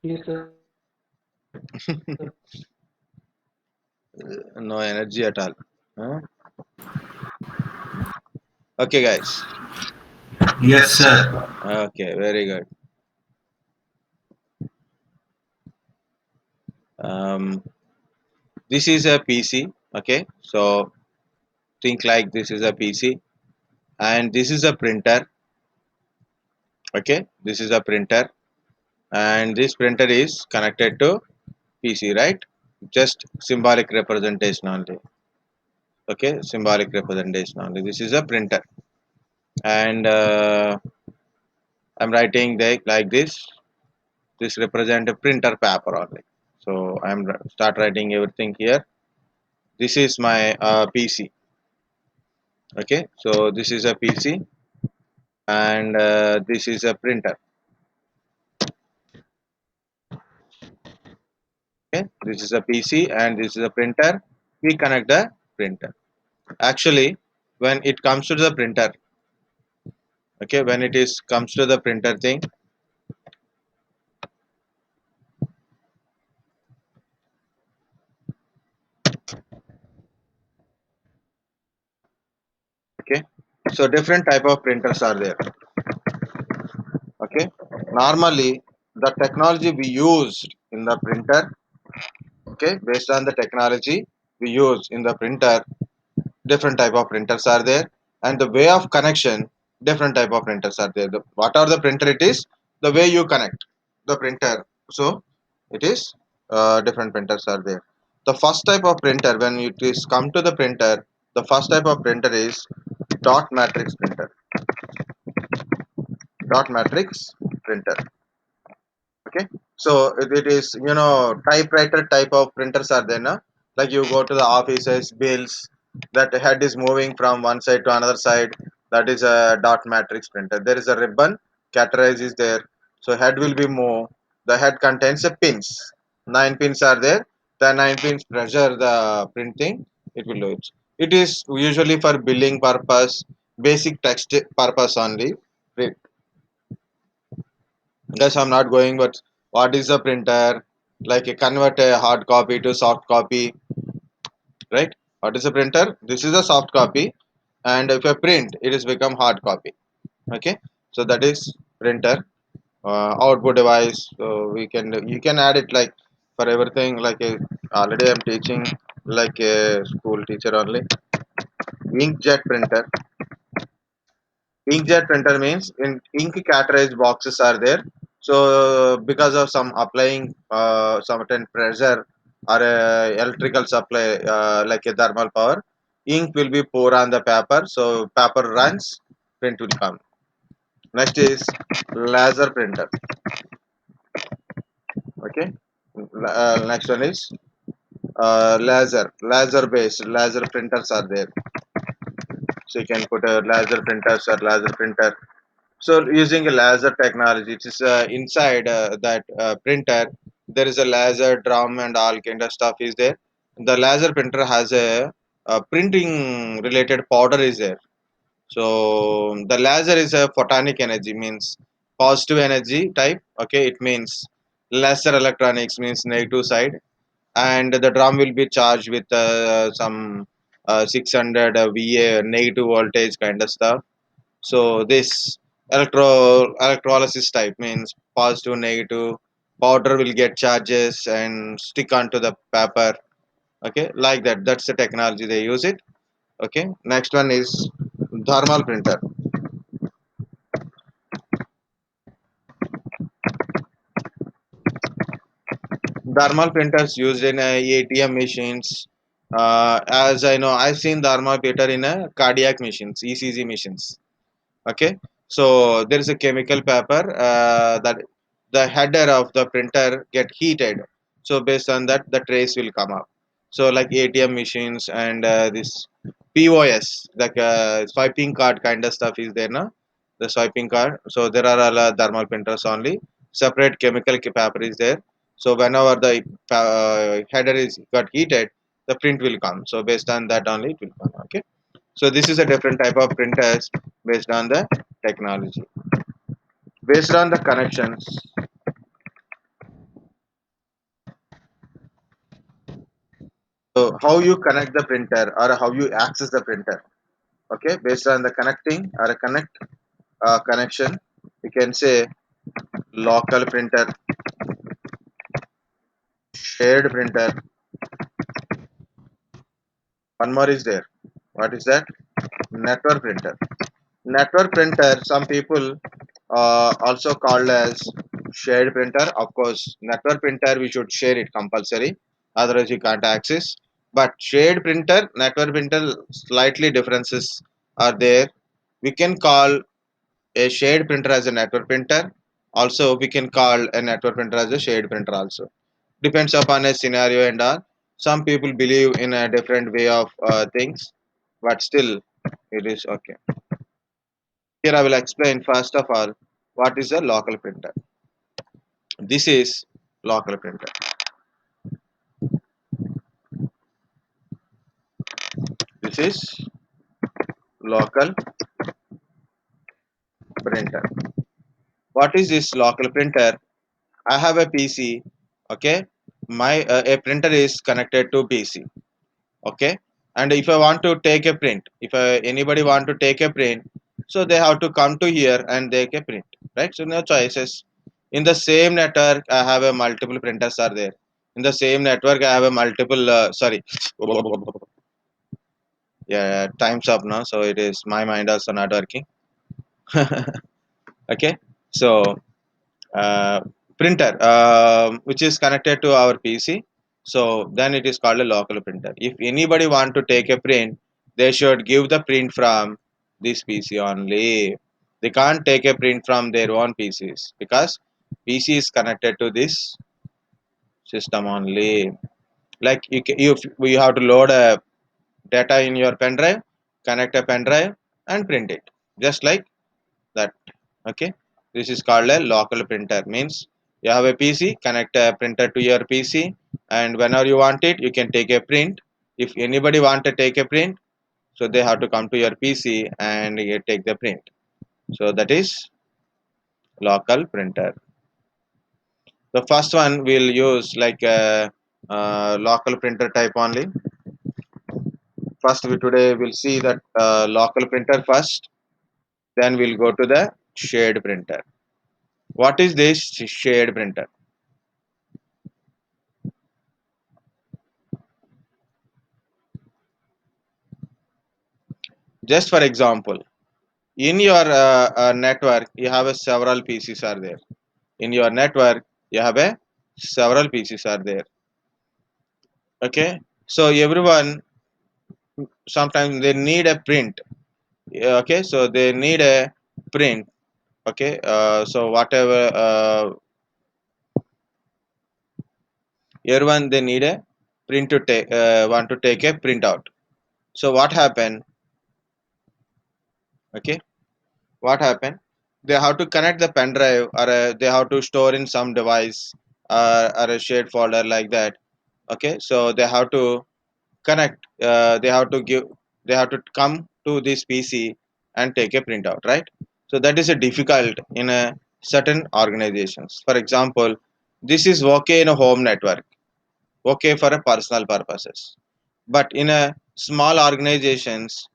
Yes, sir. No energy at all. Huh? Okay, guys. Yes, sir. Okay, very good. Um, this is a PC. Okay, so think like this is a PC, and this is a printer. Okay, this is a printer, and this printer is connected to PC, right? Just symbolic representation only. Okay, symbolic representation only. This is a printer, and I'm writing like this. This represent a printer paper only. So start writing everything here. This is my PC. Okay, so this is a PC, and this is a printer. Okay, this is a PC and this is a printer. We connect the printer. Actually, when it comes to the printer, okay, when it is comes to the printer thing, okay, so different type of printers are there. Okay, normally the technology we used in the printer, okay, based on the technology we use in the printer, different type of printers are there, and the way of connection, different type of printers are there. What are the printer? It is the way you connect the printer. So it is different printers are there. The first type of printer, when it is come to the printer, the first type of printer is dot matrix printer. Dot matrix printer. Okay, so it is, typewriter type of printers are there now. Like you go to the offices, bills, that head is moving from one side to another side. That is a dot matrix printer. There is a ribbon categorize is there, so head will be moved. The head contains a pins. 9 pins are there. The 9 pins pressure the printing, it will do it. It is usually for billing purpose, basic text purpose only. Guys, I'm not going, but what is a printer? Like a convert a hard copy to soft copy, right? What is a printer? This is a soft copy, and if I print, it is become hard copy. Okay, so that is printer. Output device. So we can you can add it like for everything. Like already I'm teaching like a school teacher only. Inkjet printer. Inkjet printer means in ink cartridge boxes are there. So because of some applying certain pressure or electrical supply, like a thermal power, ink will be poured on the paper. So paper runs, print will come. Next is laser printer. Okay. Next one is laser based laser printers are there. So you can put a laser printers or laser printer. So using a laser technology, it is inside that printer. There is a laser drum and all kind of stuff is there. The laser printer has a printing related powder is there. So the laser is a photonic energy, means positive energy type. Okay, it means laser electronics means negative side, and the drum will be charged with some 600 VA negative voltage kind of stuff. So this electrolysis type means positive, negative. Powder will get charges and stick onto the paper. Okay, like that. That's the technology they use it. Okay. Next one is thermal printer. Thermal printers used in ATM machines. As I know, I've seen thermal printer in cardiac machines, ECG machines. Okay, so there is a chemical paper that the header of the printer get heated. So based on that, the trace will come up. So like ATM machines and this POS, like swiping card kind of stuff is there now. The swiping card. So there are all thermal printers only. Separate chemical paper is there. So whenever the header is got heated, the print will come. So based on that only it will come. Okay. So this is a different type of printers based on the technology. Based on the connections, So how you connect the printer or how you access the printer. Okay, based on the connecting or a connection, you can say local printer, shared printer. One more is there. What is that? Network printer. Network printer. Some people also called as shared printer. Of course, network printer we should share it compulsory. Otherwise, you can't access. But shared printer, network printer, slightly differences are there. We can call a shared printer as a network printer. Also, we can call a network printer as a shared printer also. Depends upon a scenario and all. Some people believe in a different way of things, but still it is okay. Here I will explain first of all what is a local printer. This is local printer. This is local printer. What is this local printer? I have a PC. Okay, my a printer is connected to PC. Okay, and if I want to take a print, if anybody want to take a print, so they have to come to here and take a print, right? So no choices. In the same network I have a multiple printers are there. In the same network I have a multiple sorry. Yeah, time's up now, so it is my mind also not working. Okay, so uh, printer which is connected to our PC, so then it is called a local printer. If anybody want to take a print, they should give the print from this PC only. They can't take a print from their own PCs because PC is connected to this system only. Like you have to load a data in your pen drive, connect a pen drive and print it just like that. Okay, this is called a local printer. Means you have a PC, connect a printer to your PC, and whenever you want it you can take a print. If anybody want to take a print, so they have to come to your PC and you take the print. So that is local printer. The first one we'll use like a, local printer type only. First we today we'll see that local printer first, then we'll go to the shared printer. What is this shared printer? Just for example, in your network you have a several PCs are there. In your network you have a several PCs are there. Okay, so everyone sometimes they need a print. Yeah, okay, so they need a print. Okay, so whatever everyone they need a print to take, want to take a print out. So what happened? Okay, what happened? They have to connect the pen drive, or they have to store in some device, or a shared folder like that. Okay, so they have to connect, they have to give, they have to come to this PC and take a printout, right? So that is a difficult in a certain organizations. For example, this is okay in a home network, okay for a personal purposes, but in a small organizations,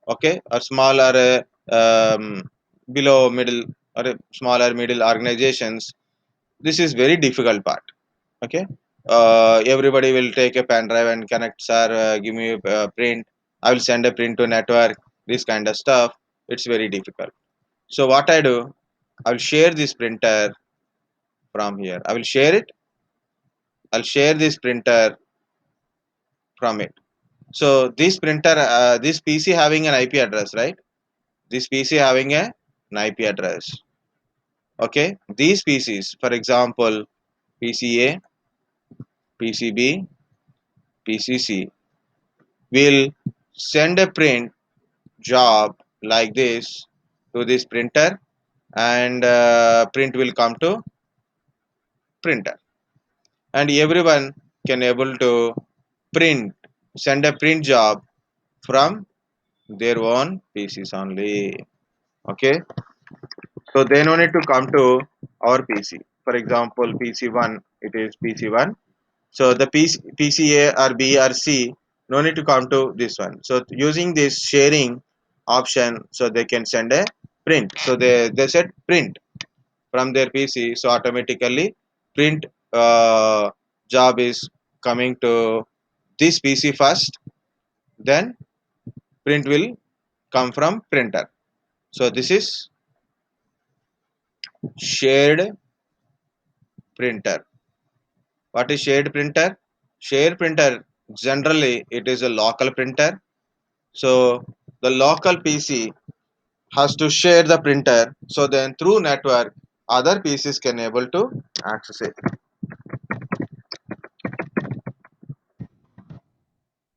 okay, or smaller below middle or a smaller middle organizations, this is very difficult part. Okay, everybody will take a pen drive and connect, sir, give me a print, I will send a print to network, this kind of stuff. It's very difficult. So what I do, I will share this printer from here, I will share it, I'll share this printer from it. So this printer, this PC having an IP address, right? This PC having an IP address. Okay, these PCs, for example, PCA, PCB, PCC, will send a print job like this to this printer, and print will come to printer, and everyone can able to print, send a print job from their own PCs only. Okay, so they no need to come to our PC. For example, PC1, it is PC1, So the PCA or B or C, no need to come to this one. So using this sharing option, so they can send a print. So they said print from their PC. So automatically print job is coming to this PC first. Then print will come from printer. So this is shared printer. What is shared printer? Shared printer, generally it is a local printer. So the local PC has to share the printer. So then through network, other PCs can able to access it.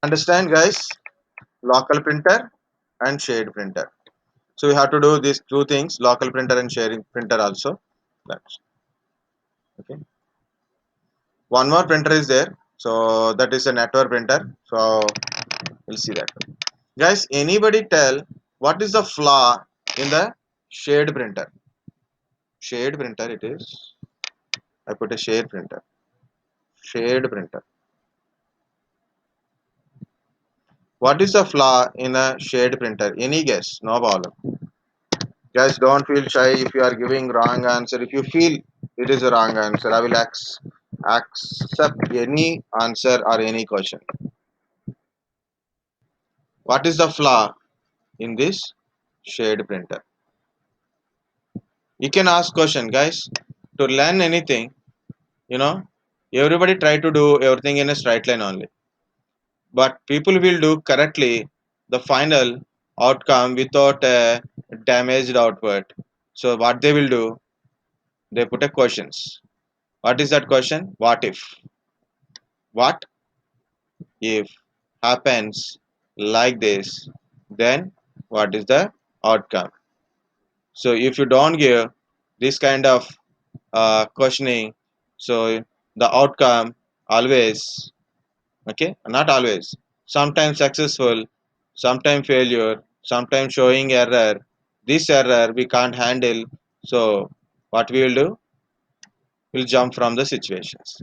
Understand, guys? Local printer and shared printer. So we have to do these two things: local printer and sharing printer also. That's okay. One more printer is there. So that is a network printer. So we'll see that. Guys, anybody tell what is the flaw in the shared printer? Shared printer it is. I put a shared printer. Shared printer. What is the flaw in a shared printer? Any guess? No problem. Guys, don't feel shy if you are giving wrong answer. If you feel it is a wrong answer, I will accept any answer or any question. What is the flaw in this shared printer? You can ask question, guys. To learn anything, you know, everybody try to do everything in a straight line only. But people will do correctly the final outcome without a damaged output. So what they will do, they put a questions. What is that question? What if? What if happens like this? Then what is the outcome? So if you don't give this kind of questioning, so the outcome always, okay, not always, sometimes successful, sometimes failure, sometimes showing error. This error we can't handle. So what we will do? We'll jump from the situations.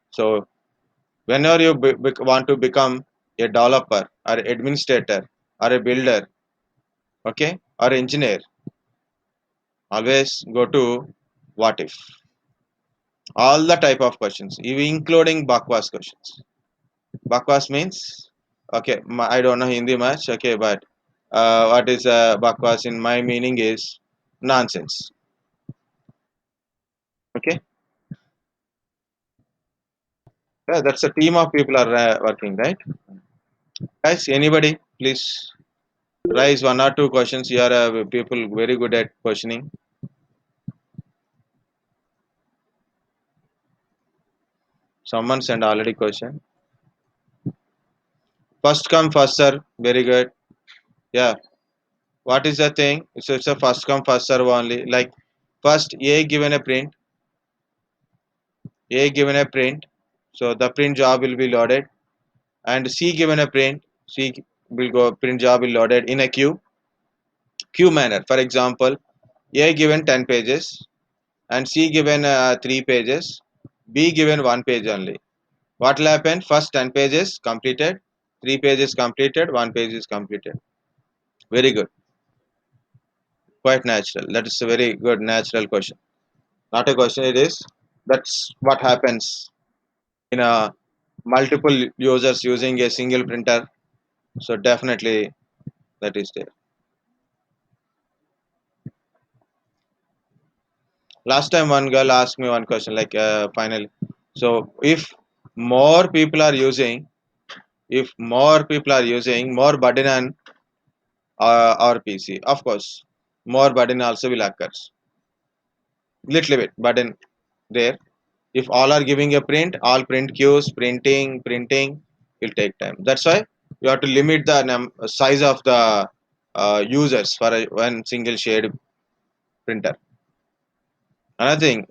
So whenever you want to become a developer or administrator or a builder, okay, or engineer, always go to what if. All the type of questions, even including bakwas questions. Bakwas means, okay, I don't know Hindi much, okay, but what is bakwas in my meaning is nonsense. Okay, yeah, that's a team of people are working, right? Guys, anybody, please raise one or two questions. You are people very good at questioning. Someone sent already question. First come first serve. Very good. Yeah. What is the thing? So it's a first come first serve only. Like first A given a print. A given a print. So the print job will be loaded. And C given a print. C will go print job will loaded in a queue manner. For example, A given 10 pages and C given 3 pages. B given 1 page only. What will happen? First 10 pages completed, 3 pages completed, 1 page is completed. Very good. Quite natural. That is a very good natural question. Not a question, it is. That's what happens in a multiple users using a single printer. So definitely that is there. Last time one girl asked me one question like finally. So if more people are using more burden on our PC, of course, more burden also will occur. Little bit burden there. If all are giving a print, all print queues, printing will take time. That's why you have to limit the size of the users for one single shade printer. Another thing,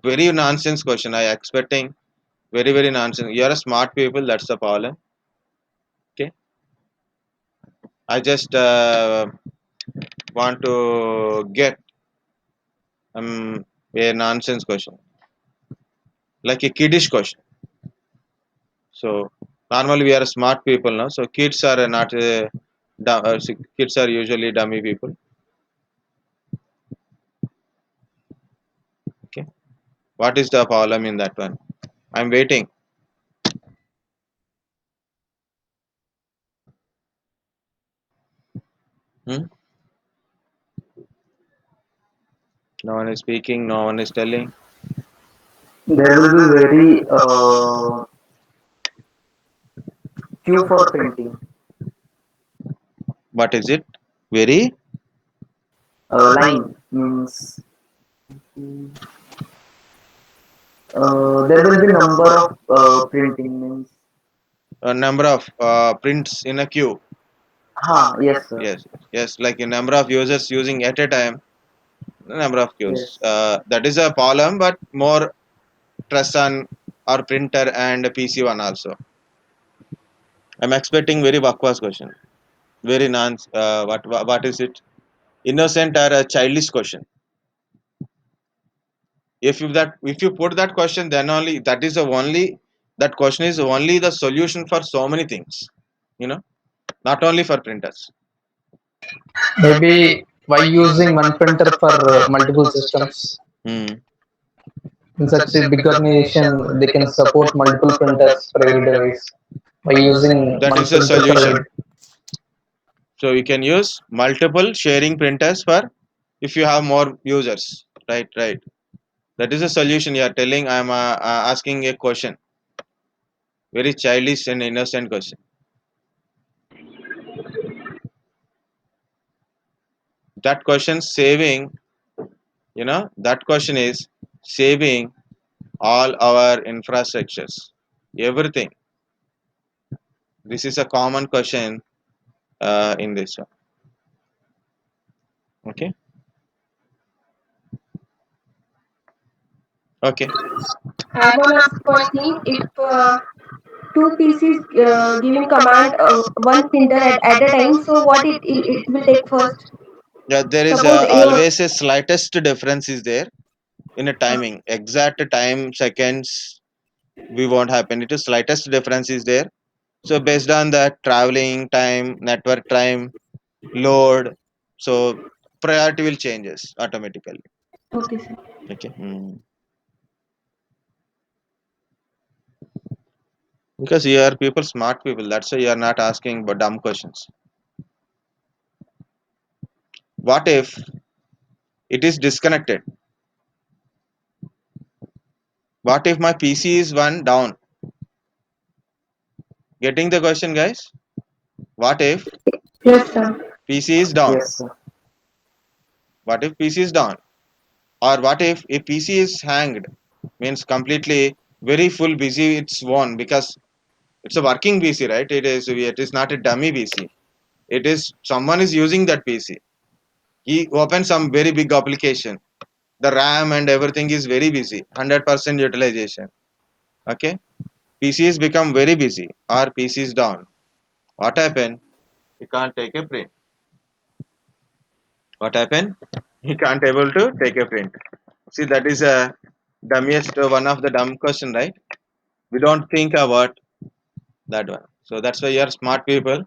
very nonsense question. I expecting very nonsense. You are a smart people. That's the problem. Okay, I just want to get a nonsense question, like a kiddish question. So normally we are smart people now, so kids are not kids are usually dummy people. Okay, what is the problem in that one? I'm waiting. Hmm? No one is speaking, no one is telling. There will be very queue for printing. What is it? Very Line means there will be number of printing means. a number of prints in a queue. Yes sir. Yes, yes, like a number of users using at a time, number of queues. Yes. That is a problem, but more trust on our printer and PC one also. I'm expecting very bakwas question, very non. What is it? Innocent or a childish question. If you put that question, then only that is the only that question is only the solution for so many things. You know, not only for printers. Maybe why using one printer for multiple systems? Hmm. In such a big organization, they can support multiple printers for every device. By using That one is a printer for solution. every, So you can use multiple sharing printers for if you have more users. Right, right. That is a solution you are telling. I am asking a question, very childish and innocent question. That question saving, that question is saving all our infrastructures, everything. This is a common question in this one. Okay, okay. I wanna ask one thing. If two PCs giving command one printer at a time, so what it will take first? Yeah, there is Suppose anyone. always a slightest difference is there in a timing. Exact time seconds we won't happen. It is slightest difference is there. So based on the traveling time, network time, load, so priority will changes automatically. Okay, sir. Okay. Because you are people smart people. That's why you are not asking but dumb questions. What if it is disconnected? What if my PC is one down? Getting the question, guys? What if Yes, sir. PC is down? Yes sir. What if PC is down? Or what if a PC is hanged? Means completely very full busy it's one because it's a working PC, right? It is not a dummy PC. It is someone is using that PC. He opens some very big application. The RAM and everything is very busy, 100% utilization. Okay, PC is become very busy or PC is down. What happened? You can't take a print. What happened? He can't able to take a print. See, that is a dummiest one of the dumb question, right? We don't think about that one. So that's why you are smart people.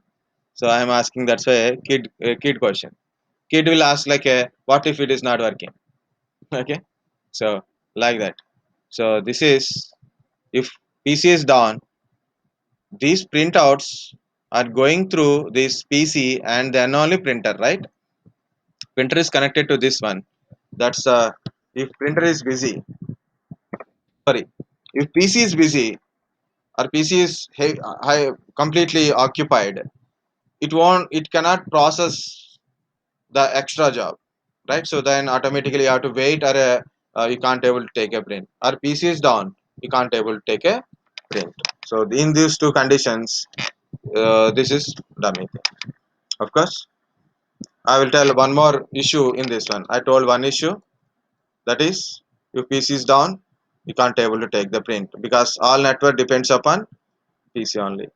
So I am asking. That's why a kid question. Kid will ask like a what if it is not working? Okay, so like that. So this is if PC is down, these printouts are going through this PC and then only printer, right? Printer is connected to this one. That's if printer is busy. Sorry, if PC is busy or PC is completely occupied, it cannot process the extra job, right? So then automatically you have to wait or you can't able to take a print. Or PC is down, you can't able to take a print. So in these two conditions, this is dummy thing. Of course, I will tell one more issue in this one. I told one issue that is if PC is down, you can't able to take the print because all network depends upon PC only.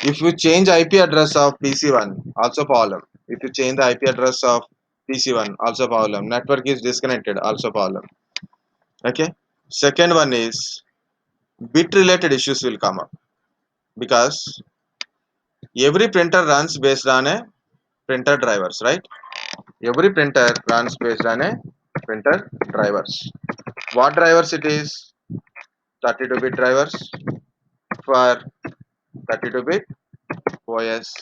If you change IP address of PC1, also problem. If you change the IP address of PC1, also problem. Network is disconnected, also problem. Okay. Second one is bit related issues will come up. because every printer runs based on a printer drivers, right? Every printer runs based on a printer drivers. What drivers it is? 32-bit drivers for 32-bit OS.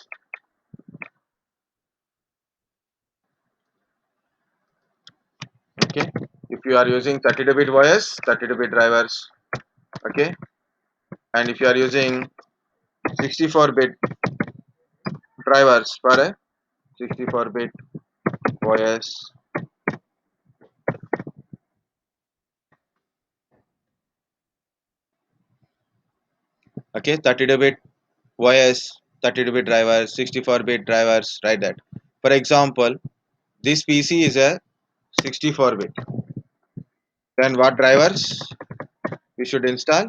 Okay, if you are using 32-bit OS, 32-bit drivers. Okay, and if you are using 64-bit drivers for a 64-bit OS. Okay, 32-bit OS, 32-bit drivers, 64-bit drivers, right? That. For example, this PC is a 64-bit. Then what drivers we should install?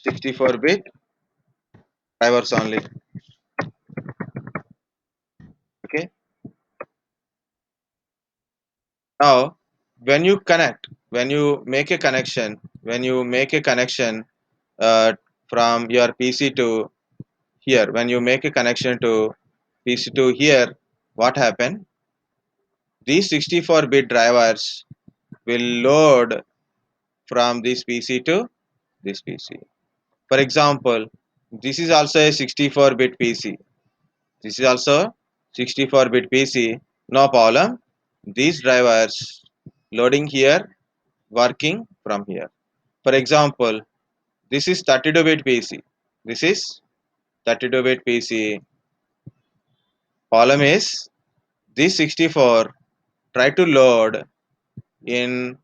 64-bit drivers only. Okay. Now, when you make a connection, uh, from your PC to here, when you make a connection to PC to here, what happen? These 64-bit drivers will load from this PC to this PC. For example, this is also a 64-bit PC. This is also 64-bit PC. No problem. These drivers loading here, working from here. For example, this is 32-bit PC. This is 32-bit PC. Problem is this 64 try to load in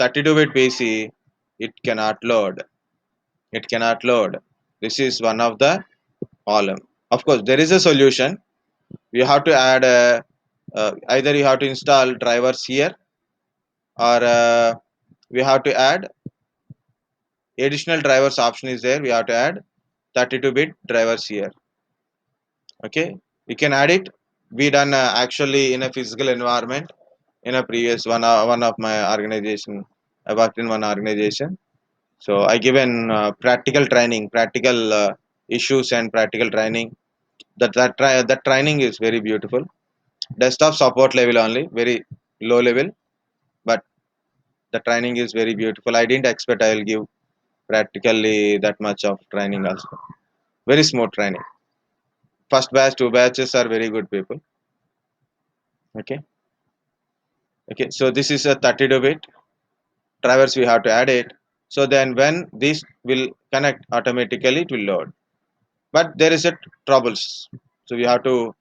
32-bit PC. It cannot load. It cannot load. This is one of the problem. Of course, there is a solution. We have to add either you have to install drivers here, or we have to add additional drivers option is there. We have to add 32-bit drivers here. Okay, we can add it. We done actually in a physical environment in a previous one of my organization. I worked in one organization, so I given practical training, practical issues and practical training. That training is very beautiful. Desktop support level only, very low level, but the training is very beautiful. I didn't expect I will give practically that much of training also. Very smooth training. First batch, two batches are very good people. Okay. Okay. So this is a 32-bit drivers. We have to add it. So then when this will connect automatically, it will load. But there is a troubles. So we have to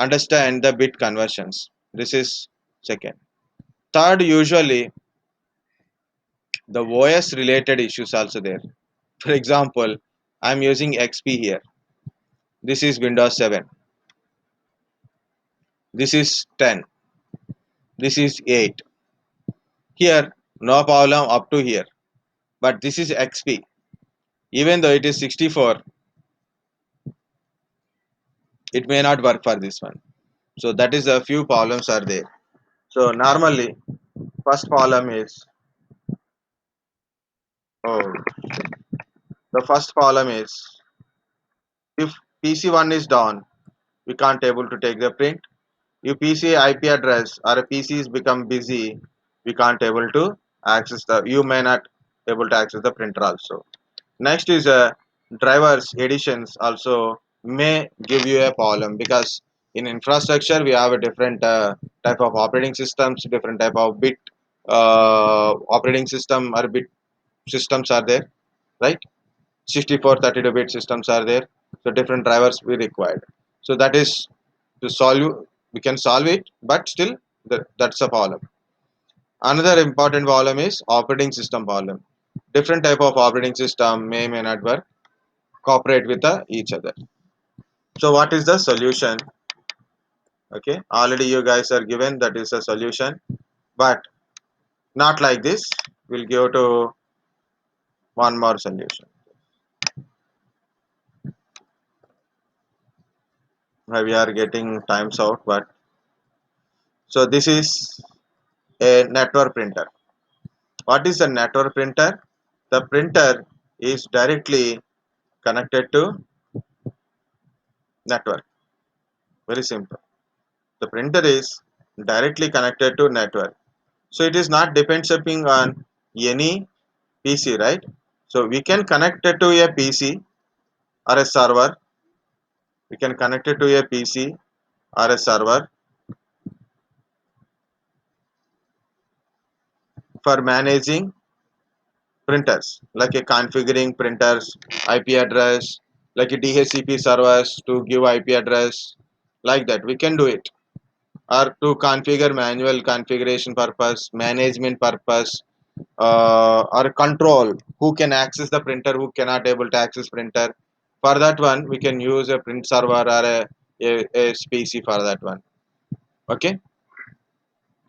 understand the bit conversions. This is second. Third, usually the OS related issues also there. For example, I'm using XP here. This is Windows 7. This is 10. This is 8. Here, no problem up to here. But this is XP. Even though it is 64, it may not work for this one. So that is a few problems are there. So normally, first problem is, oh, the first problem is, if PC1 is down, we can't able to take the print. If PC IP address or a PC is become busy, we can't able to access the. You may not able to access the printer also. Next is drivers editions also may give you a problem, because in infrastructure we have a different type of operating systems, different type of bit operating system or bit systems are there, right? 64, 32-bit systems are there. So different drivers we required. So that is to solve. We can solve it, but still that's a problem. Another important problem is operating system problem. Different type of operating system may not work cooperate with each other. So what is the solution? Okay, already you guys are given that is a solution, but not like this. We'll go to one more solution. We are getting times out, but so this is a network printer. What is a network printer? The printer is directly connected to network. Very simple. The printer is directly connected to network. So it is not depends upon on any PC, right? So we can connect it to a PC or a server. We can connect it to a PC or a server for managing printers, like a configuring printers IP address, like a DHCP servers to give IP address, like that. We can do it, or to configure manual configuration purpose, management purpose, or control who can access the printer, who cannot able to access printer. For that one, we can use a print server or a PC for that one. Okay.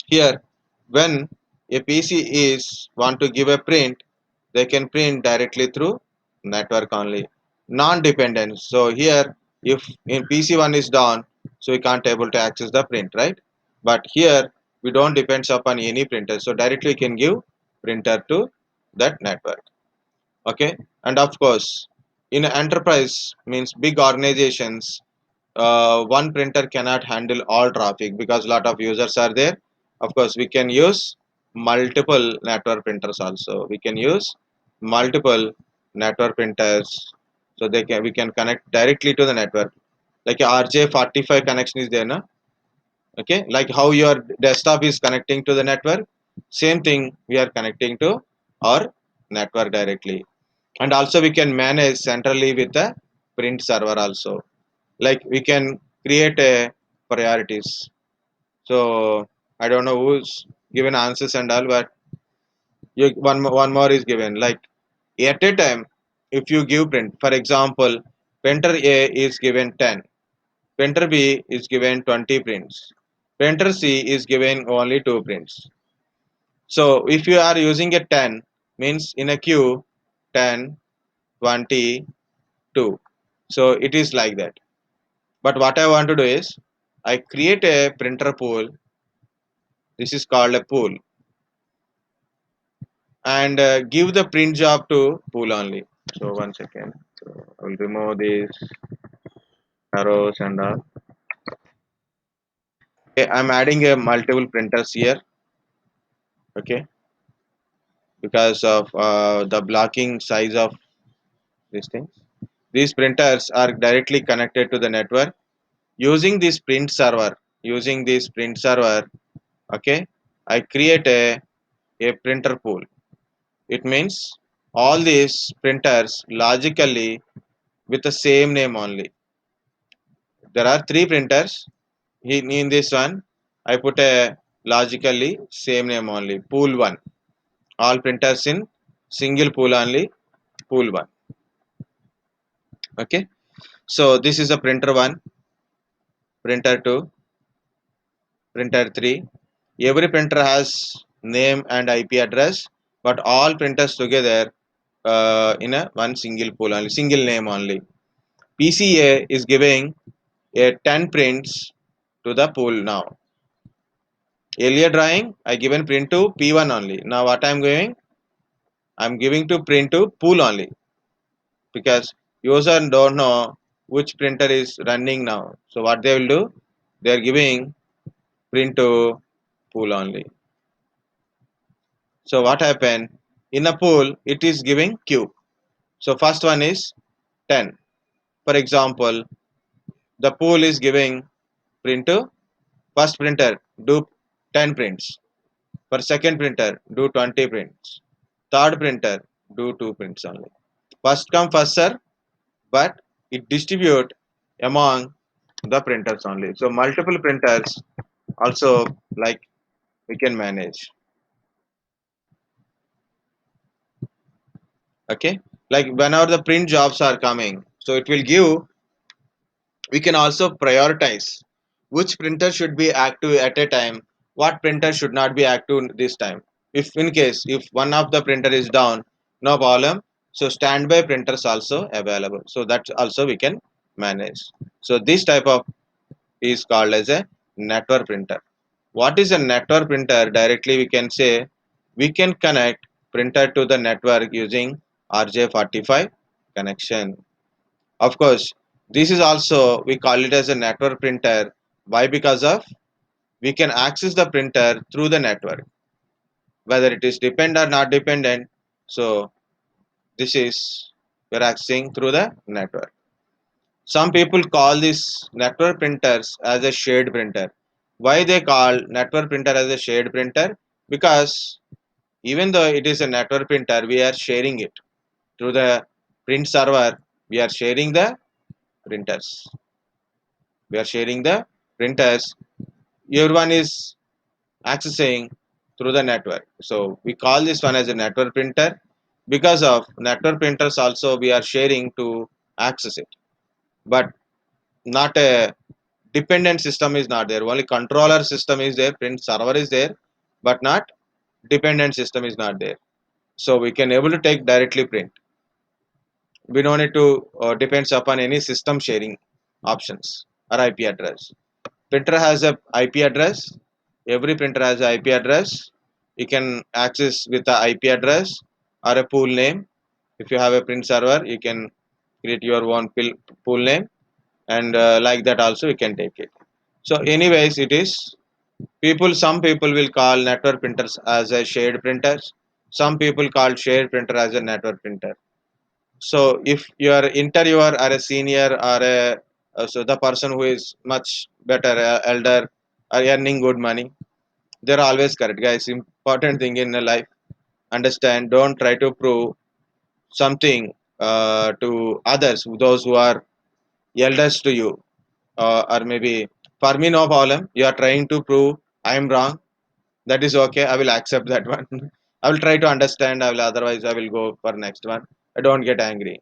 Here, when a PC is want to give a print, they can print directly through network only, non-dependent. So here, if in PC one is down, so we can't able to access the print, right? But here we don't depends upon any printer, so directly we can give printer to that network. Okay, and of course, in enterprise means big organizations, one printer cannot handle all traffic because lot of users are there. Of course we can use multiple network printers also. We can use multiple network printers, so they can we can connect directly to the network, like a RJ45 connection is there, no? Okay, like how your desktop is connecting to the network, same thing we are connecting to our network directly. And also we can manage centrally with the print server also, like we can create a priorities. So I don't know who's given answers and all, but one more is given, like at a time, if you give print, for example, printer A is given 10, printer B is given 20 prints, printer C is given only 2 prints. So if you are using a 10, means in a queue 10, 20, 2. So it is like that. But what I want to do is I create a printer pool. This is called a pool, and give the print job to pool only. So one second. So I will remove these arrows and all. Okay, I'm adding a multiple printers here. Okay, because of the blocking size of these things. These printers are directly connected to the network using this print server. Using this print server, okay, I create a printer pool. It means all these printers logically with the same name only. There are 3 printers. In this one, I put a logically same name only. Pool 1. All printers in single pool only. Pool 1. Okay. So this is a printer 1, printer 2, printer 3. Every printer has name and IP address, but all printers together in a one single pool only, single name only. PCA is giving a 10 prints to the pool now. Earlier drawing, I given print to P1 only. Now what I am giving? I am giving to print to pool only, because user don't know which printer is running now. So what they will do? They are giving print to pool only. So what happened? In a pool, it is giving queue. So first one is 10. For example, the pool is giving print to first printer, do 10 prints. For second printer, do 20 prints. Third printer, do 2 prints only. First come first serve, but it distribute among the printers only. So multiple printers also, like we can manage. Okay, like whenever the print jobs are coming, so it will give, we can also prioritize which printer should be active at a time, what printer should not be active this time. If in case if one of the printer is down, no problem, so standby printers also available, so that also we can manage. So this type of is called as a network printer. What is a network printer? Directly we can say we can connect printer to the network using RJ45 connection. Of course, This is also we call it as a network printer. Why? Because of we can access the printer through the network, whether it is dependent or not dependent. So this is we're accessing through the network. Some people call these network printers as a shared printer. Why they call network printer as a shared printer? Because even though it is a network printer, we are sharing it through the print server. We are sharing the printers. We are sharing the printers. Everyone is accessing through the network. So we call this one as a network printer. Because of network printers, also we are sharing to access it. But not a dependent system is not there. Only controller system is there, print server is there, but not dependent system is not there. So we can able to take directly print. We don't need to depends upon any system sharing options or IP address. Printer has a IP address. Every printer has a IP address. You can access with the IP address or a pool name. If you have a print server, you can create your own pool name, and like that also you can take it. So anyways, it is some people will call network printers as a shared printers. Some people call shared printer as a network printer. So if you are interviewer or a senior or a so the person who is much better elder or earning good money, they're always correct, guys. Important thing in life, understand. Don't try to prove something to others, those who are elders to you, or maybe for me no problem. You are trying to prove I am wrong. That is okay. I will accept that one. I will try to understand. I will otherwise I will go for next one. I don't get angry.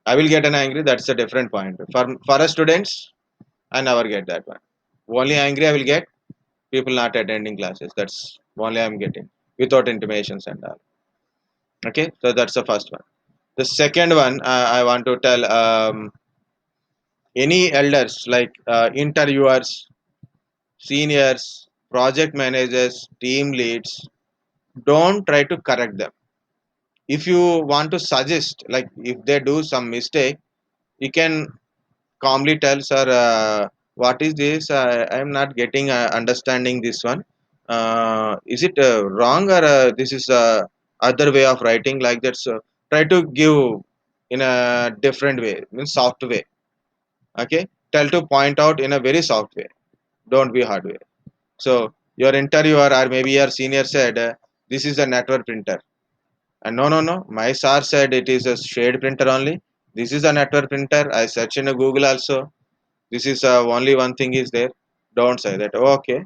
I will get an angry. That's a different point. For us students, I never get that one. Only angry I will get people not attending classes. That's only I'm getting without intimations and all. Okay, so that's the first one. The second one I want to tell any elders like interviewers, seniors, project managers, team leads. Don't try to correct them. If you want to suggest, like if they do some mistake, you can calmly tell, sir, what is this? I am not getting understanding this one. Is it wrong, or this is other way of writing like that? So try to give in a different way, means soft way. Okay, tell to point out in a very soft way. Don't be hard way. So your interviewer or maybe your senior said, this is a network printer. And no, no, no. My sir said it is a shade printer only. This is a network printer. I search in a Google also. This is only one thing is there. Don't say that. Oh, okay,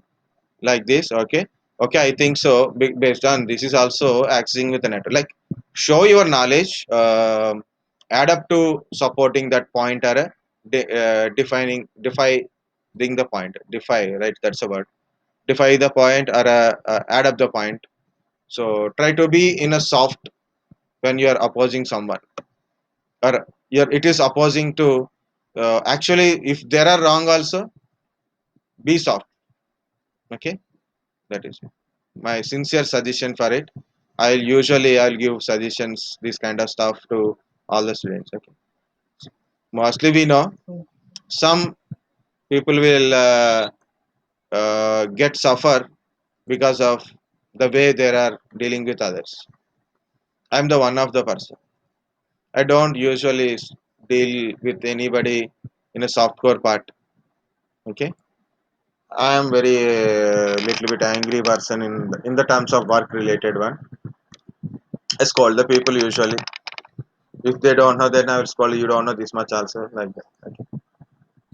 like this. Okay, okay. I think so. Based on this is also accessing with the network. Like show your knowledge. Add up to supporting that point or defying the point. Defy, right? That's a word. Defy the point or add up the point. So try to be in a soft when you are opposing someone, or it is opposing to actually if there are wrong also, be soft. Okay, that is my sincere suggestion for it. I'll give suggestions this kind of stuff to all the students. Okay, mostly we know some people will get suffer because of the way they are dealing with others. I'm the one of the person. I don't usually deal with anybody in a softcore part. Okay, I am very little bit angry person in the terms of work related one. I scold the people usually. If they don't know, then I will scold you. Don't know this much also like that. Okay.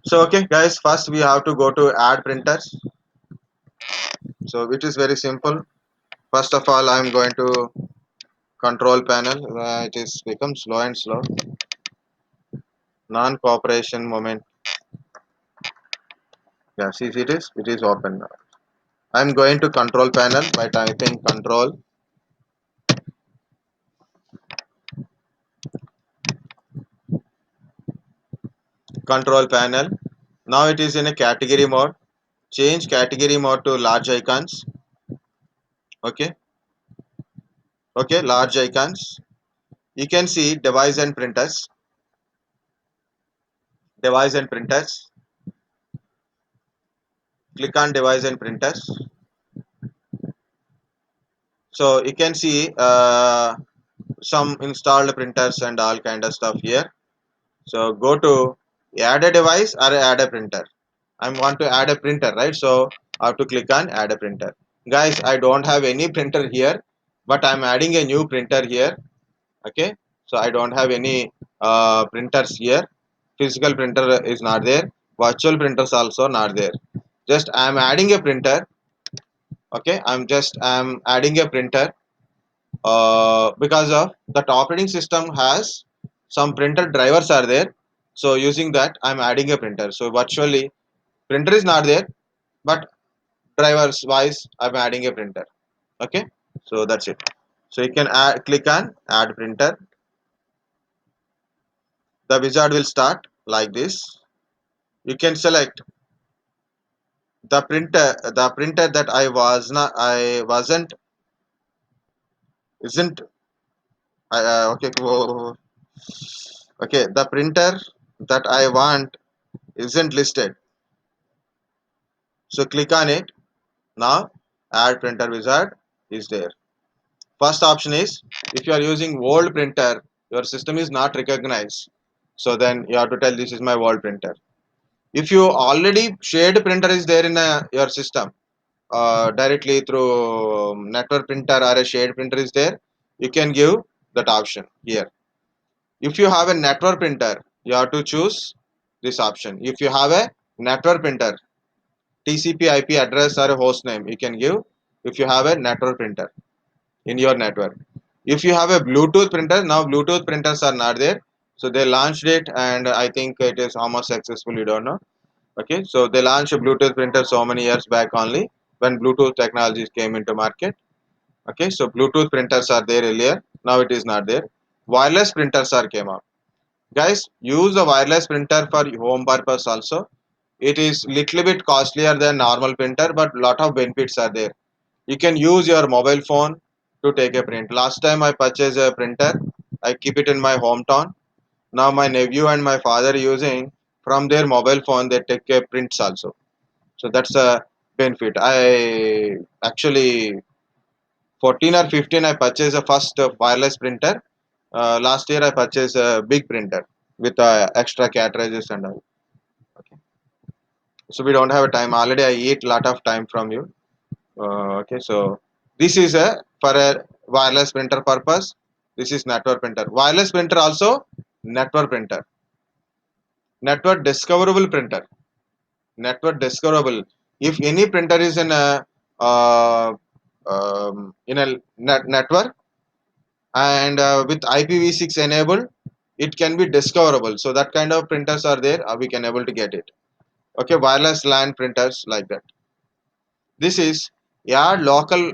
So okay, guys. First we have to go to add printers. So it is very simple. First of all, I am going to control panel. It is become slow and slow. Non-cooperation moment. Yeah, see it is open now. I am going to control panel by typing control panel. Now it is in a category mode. Change category mode to large icons. Okay, okay, large icons. You can see device and printers. device and printers. Click on device and printers. So you can see some installed printers and all kind of stuff here. So go to add a device or add a printer. I want to add a printer, right? So I have to click on add a printer. Guys, I don't have any printer here, but I'm adding a new printer here. Okay, so I don't have any printers here. Physical printer is not there. Virtual printers also not there. Just I'm adding a printer. Okay, I'm adding a printer because of that operating system has some printer drivers are there. So using that I'm adding a printer. So virtually printer is not there, but drivers wise I'm adding a printer. Okay, so that's it. So you can click on add printer. The wizard will start like this. You can select the printer that I wasn't isn't okay. Okay, the printer that I want isn't listed. So click on it. Now add printer wizard is there. First option is if you are using old printer, your system is not recognized. So then you have to tell this is my old printer. If you already shared printer is there in your system directly through network printer or a shared printer is there, you can give that option here. If you have a network printer, you have to choose this option. If you have a network printer, TCP IP address or a host name, you can give if you have a network printer in your network. If you have a Bluetooth printer, now Bluetooth printers are not there. So they launched it and I think it is how much successful, you don't know. Okay, so they launched a Bluetooth printer so many years back only when Bluetooth technologies came into market. Okay, so Bluetooth printers are there earlier, now it is not there. Wireless printers are came up. Guys, use a wireless printer for home purpose also. It is little bit costlier than normal printer, but lot of benefits are there. You can use your mobile phone to take a print. Last time I purchased a printer, I keep it in my hometown. Now my nephew and my father using from their mobile phone, they take a prints also. So that's a benefit. I actually 14 or 15 I purchased a first wireless printer. Last year I purchased a big printer with extra cartridges and all. Okay. So we don't have a time. Already I eat lot of time from you. Okay, so this is a for a wireless printer purpose. This is network printer. Wireless printer also network printer. Network discoverable printer. Network discoverable. If any printer is uh, in a network and with IPv6 enabled, it can be discoverable. So that kind of printers are there. We can able to get it. Okay, wireless LAN printers like that. This is a local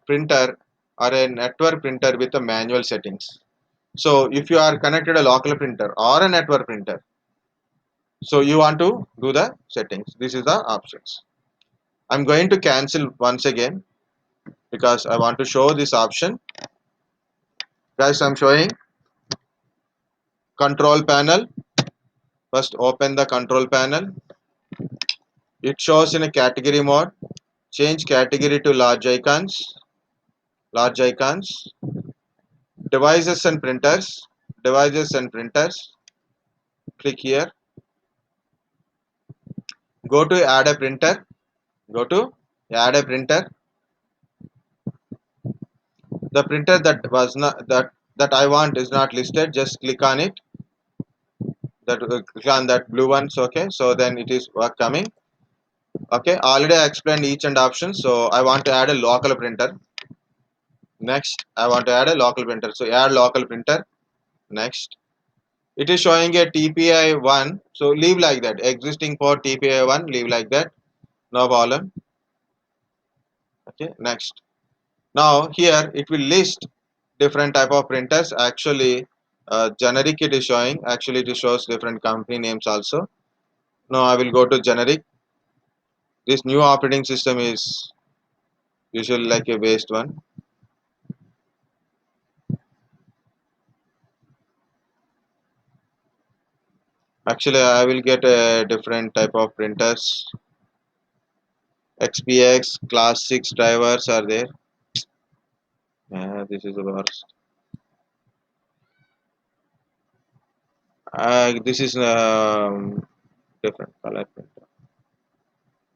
printer or a network printer with a manual settings. So if you are connected a local printer or a network printer, so you want to do the settings. This is the options. I'm going to cancel once again because I want to show this option. Guys, I'm showing control panel. First open the control panel. It shows in a category mode. Change category to large icons. Large icons. Devices and printers. Devices and printers. Click here. Go to add a printer. Go to add a printer. The printer that I want is not listed. Just click on it. That click on that blue one. So okay. So then it is coming. Okay. Already I explained each and option. So I want to add a local printer. Next, I want to add a local printer. So add local printer. Next, it is showing a TPI1. So leave like that. Existing port TPI1. Leave like that. No problem. Okay. Next. Now here it will list different type of printers. Actually, generic it is showing. Actually, it shows different company names also. Now I will go to generic. This new operating system is usually like a waste one. Actually, I will get a different type of printers. XPX class 6 drivers are there. Yeah, this is the worst. This is different color printer.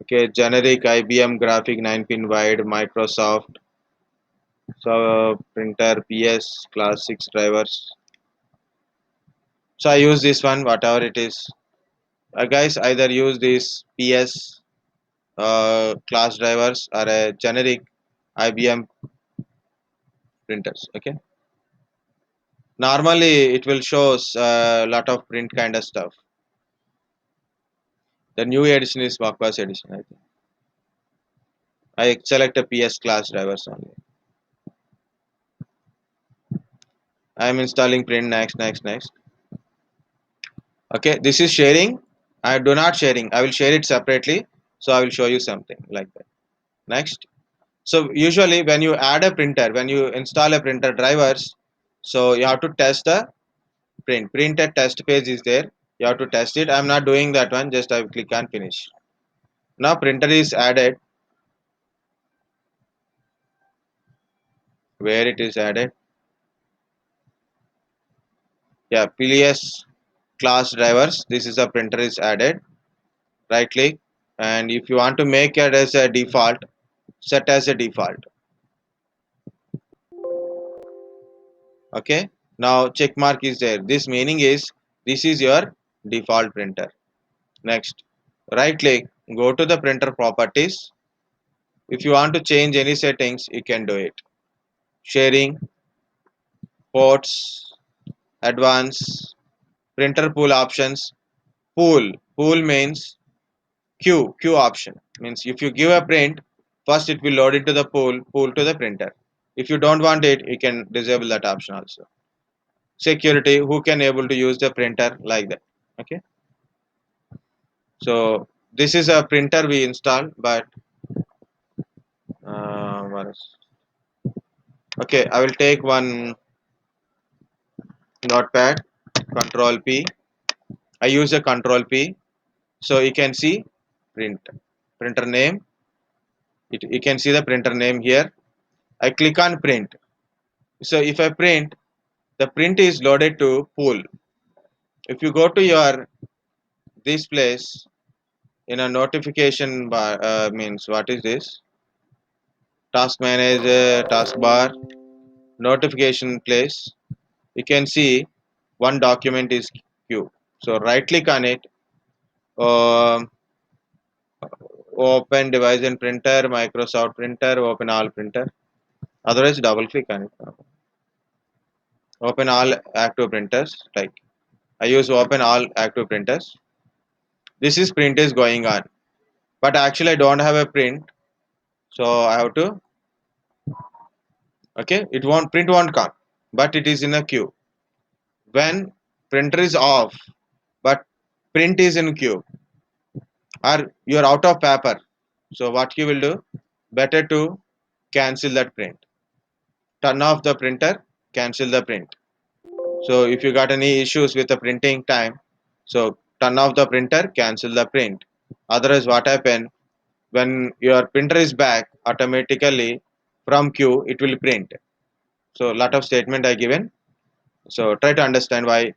Okay, generic IBM graphic 9-pin wide Microsoft. So printer PS class 6 drivers. So I use this one, whatever it is. Guys, either use this PS class drivers or a generic IBM printers. Okay. Normally, it will show a lot of print kind of stuff. The new edition is Bakwas edition. I think I select a PS class drivers only. I am installing print next, next, next. Okay, this is sharing. I do not sharing. I will share it separately. So I will show you something like that. Next. So usually when you add a printer, when you install a printer drivers, so you have to test the print. Printed test page is there. You have to test it. I'm not doing that one. Just I will click on finish. Now printer is added. Where it is added? Yeah, PLS class drivers. This is a printer is added. Right click, and if you want to make it as a default, set as a default. Okay, now check mark is there. This meaning is this is your default printer. Next, right click, go to the printer properties. If you want to change any settings, you can do it. Sharing, ports, advanced, printer pool options. Pool means queue option means if you give a print, first it will load into the pool to the printer. If you don't want it, you can disable that option also. Security, who can able to use the printer like that. Okay, so this is a printer we installed, but what else? Okay, I will take one notepad, control P. I use a control P, so you can see print printer name. You can see the printer name here. I click on print. So if I print, the print is loaded to pool. If you go to your this place in a notification bar, means what is this? Task manager, taskbar, notification place. You can see one document is queue. So right click on it. Um, Open device and printer, Microsoft printer, open all printer. Otherwise, double click on it. Open all active printers. Like I use open all active printers. This is print is going on, but actually I don't have a print, so I have to. Okay, it won't print won't come, but it is in a queue. When printer is off, but print is in queue, or you are out of paper, so what you will do? Better to cancel that print. Turn off the printer, cancel the print. So if you got any issues with the printing time, so turn off the printer, cancel the print. Otherwise, what happen? When your printer is back, automatically from queue it will print. So lot of statement I given. So try to understand why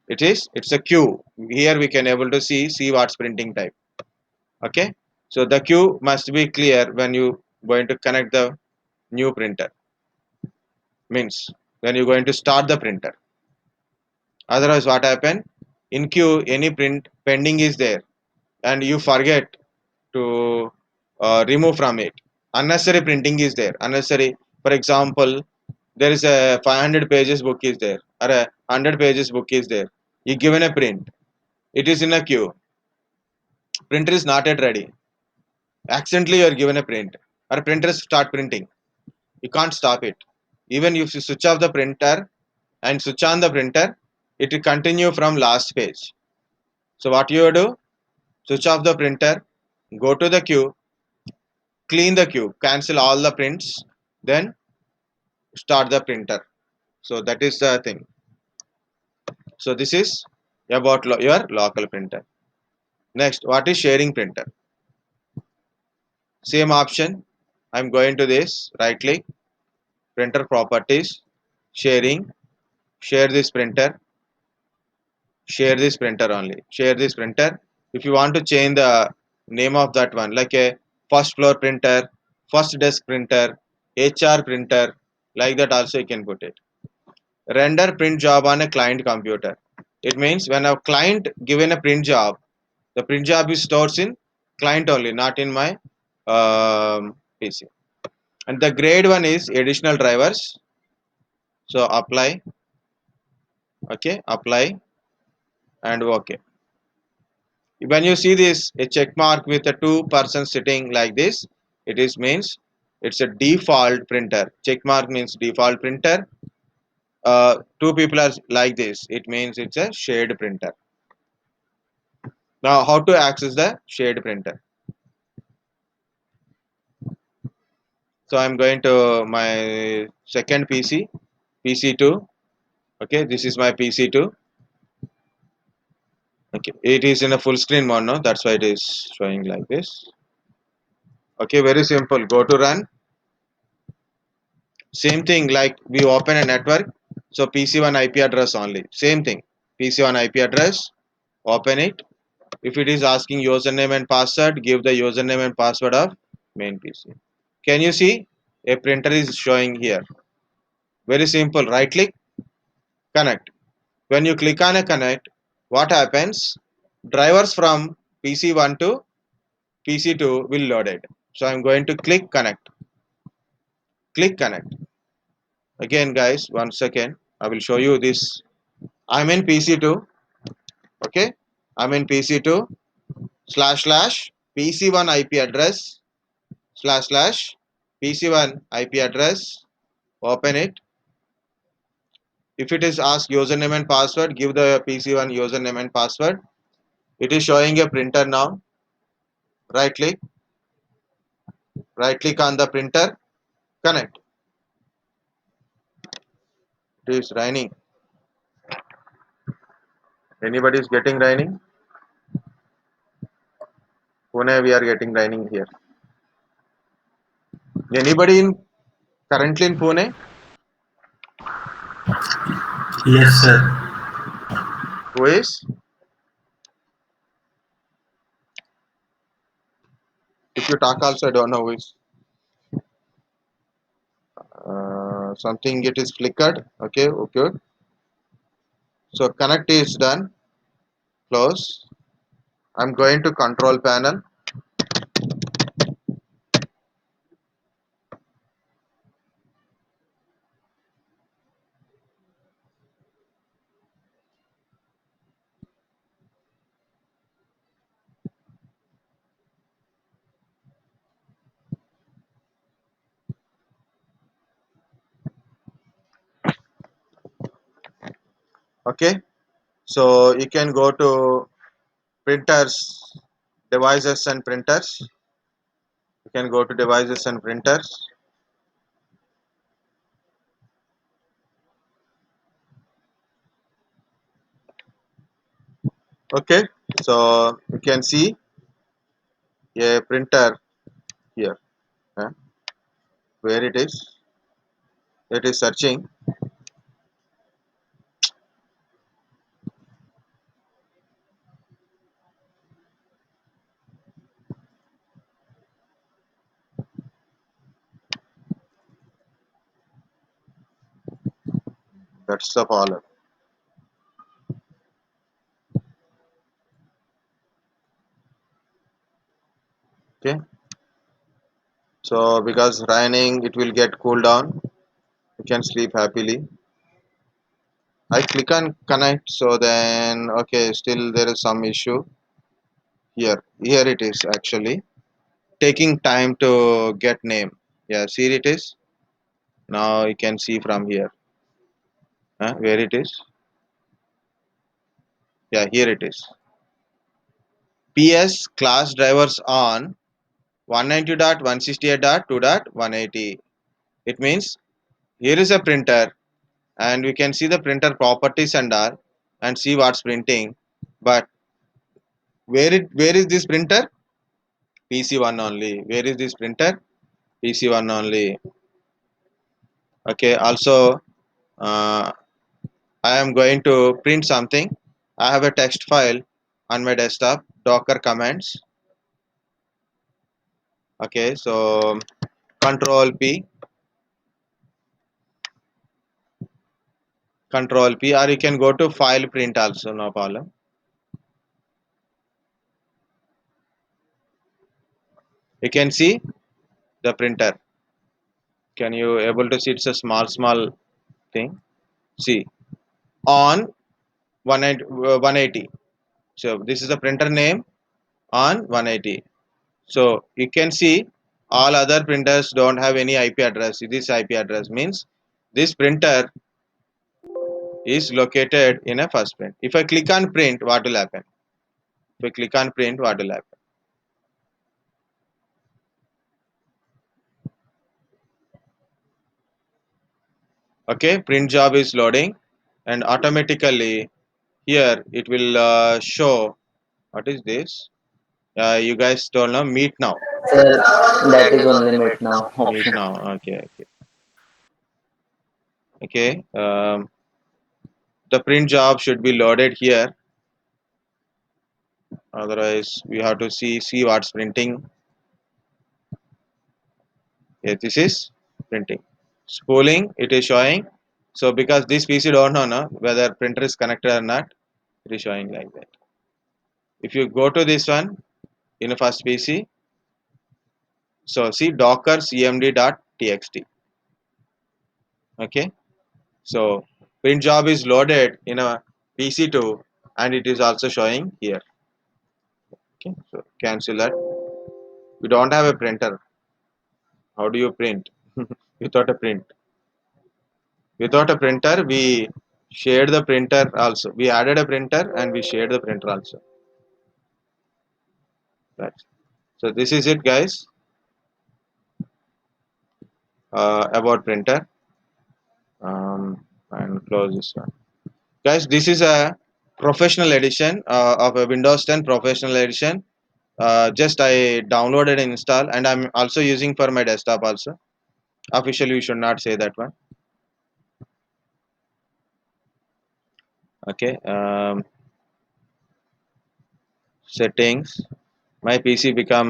it is. It's a queue. Here we can able to see what's printing type. Okay. So the queue must be clear when you going to connect the new printer. Means when you're going to start the printer. Otherwise, what happen? In queue, any print pending is there, and you forget to remove from it. Unnecessary printing is there. Unnecessary. For example, there is a 500 pages book is there, or a 100 pages book is there. You given a print. It is in a queue. Printer is not yet ready. Accidentally, you are given a print, or printers start printing. You can't stop it. Even if you switch off the printer and switch on the printer, it will continue from last page. So what you do? Switch off the printer, go to the queue, clean the queue, cancel all the prints, then start the printer. So that is the thing. So this is about your local printer. Next, what is sharing printer? Same option. I'm going to this, right click, printer properties, sharing, share this printer, share this printer only, share this printer. If you want to change the name of that one, like a first floor printer, first desk printer, HR printer, like that also you can put it. Render print job on a client computer. It means when a client given a print job, the print job is stored in client only, not in my PC. And the grade one is additional drivers. So apply, okay, apply, and okay. When you see this a check mark with a two person sitting like this, it is means it's a default printer. Check mark means default printer. Two people are like this, it means it's a shared printer. Now how to access the shared printer? So I'm going to my second PC, PC2. Okay, this is my PC2. Okay, it is in a full screen mode now, that's why it is showing like this. Okay, very simple. Go to run. Same thing like we open a network. So PC1 IP address only. Same thing. PC1 IP address. Open it. If it is asking username and password, give the username and password of main PC. Can you see a printer is showing here? Very simple. Right click, connect. When you click on a connect, what happens? Drivers from PC1 to PC2 will load it. So I'm going to click connect. Click connect. Again guys, 1 second. I will show you this. I'm in PC2. Okay. I'm in PC2 / PC1 IP address / PC1 IP address. Open it. If it is ask username and password, give the PC1 username and password. It is showing a printer now. Right click on the printer, connect. It is running. Anybody is getting running? Pune we are getting running here. Anybody in currently in Pune? Yes, sir. Who is? If you talk also, I don't know who is. Something it is flickered. Okay, okay. So connect is done. Close. I'm going to control panel. Okay. So you can go to printers, devices and printers. You can go to devices and printers. Okay. So you can see a printer here. uh, where it is? It is searching. That's the follow. Okay. So because raining, it will get cool down. You can sleep happily. I click on connect. So then, okay, still there is some issue here. Here it is actually taking time to get name. Yeah, see it is. Now you can see from here. Where it is? Yeah, here it is. PS class drivers on 192.168.2.180. It means here is a printer and we can see the printer properties and all. and see what's printing. But where is this printer? PC1 only. Where is this printer? PC1 only. Okay, also uh, I am going to print something. I have a text file on my desktop, Docker commands. Okay, so Control P, or you can go to file print also, no problem. You can see the printer. Can you able to see? It's a small thing. See, on 180. So this is the printer name on 180. So you can see all other printers don't have any IP address. This IP address means this printer is located in a first print. If I click on print, what will happen? If I click on print, what will happen? Okay, print job is loading, and automatically here it will show. What is this? You guys don't know. Meet now. Sir, that is only made now Meet option. now. Okay. The print job should be loaded here. Otherwise, we have to see what's printing. Yeah, this is printing. Spooling, it is showing. So because this PC don't know no, whether printer is connected or not, it is showing like that. If you go to this one in the first PC, so see docker cmd.txt. Okay, so print job is loaded in a PC2 and it is also showing here. Okay, so cancel that. We don't have a printer. How do you print? Without a print. Without a printer, we shared the printer also. We added a printer and we shared the printer also. Right. So this is it, guys. About printer. And close this one. Guys, this is a professional edition of a Windows 10 professional edition. Just I downloaded and installed, and I'm also using for my desktop also. Officially, we should not say that one. Okay. Settings. My PC become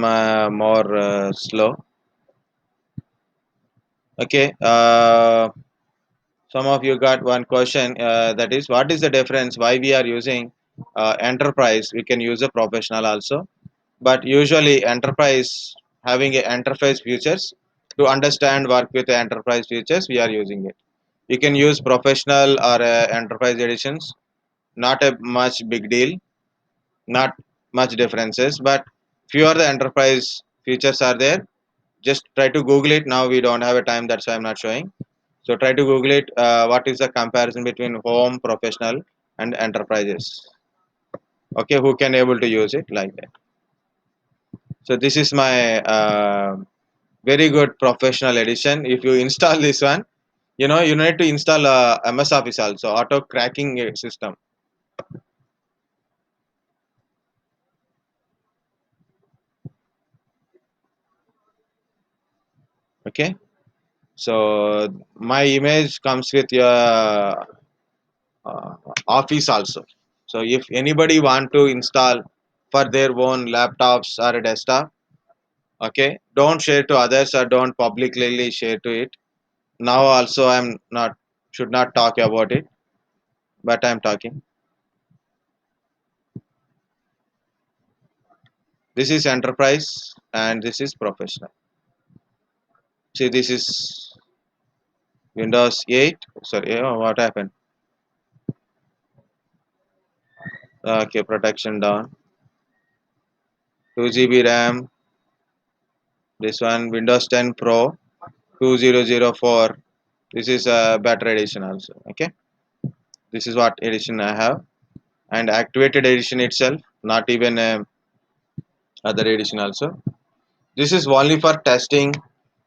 more slow. Okay. Some of you got one question, that is, what is the difference? Why we are using enterprise? We can use a professional also, but usually enterprise having a interface features. To understand work with the enterprise features, we are using it. You can use professional or enterprise editions. Not a much big deal, not much differences, but few of the enterprise features are there. Just try to Google it. Now we don't have a time, that's why I'm not showing. So try to Google it. What is the comparison between home, professional, and enterprises? Okay, who can able to use it like that? So this is my very good professional edition. If you install this one, you need to install MS Office also, auto cracking system. Okay, so my image comes with your uh, Office also. So if anybody want to install for their own laptops or a desktop, okay, don't share to others or don't publicly share to it. Now also I'm not should not talk about it, but I'm talking. This is enterprise and this is professional. See, this is Windows 8. Sorry, what happened? Okay, protection down. 2 GB RAM. This one Windows 10 Pro 2004. This is a better edition also. Okay, this is what edition I have, and activated edition itself, not even other edition also. This is only for testing.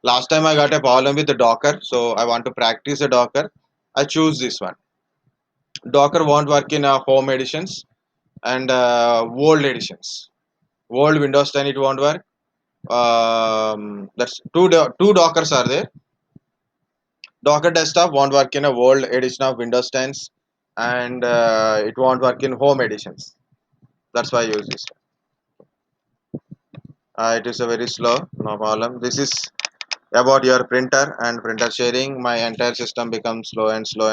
Last time I got a problem with the Docker, so I want to practice the Docker. I choose this one. Docker won't work in home editions and old editions. Old Windows 10 it won't work. That's two Dockers are there. Docker Desktop won't work in a old edition of Windows 10s, and it won't work in home editions. That's why I use this. It is a very slow, no problem. This is about your printer and printer sharing. My entire system becomes slow and slow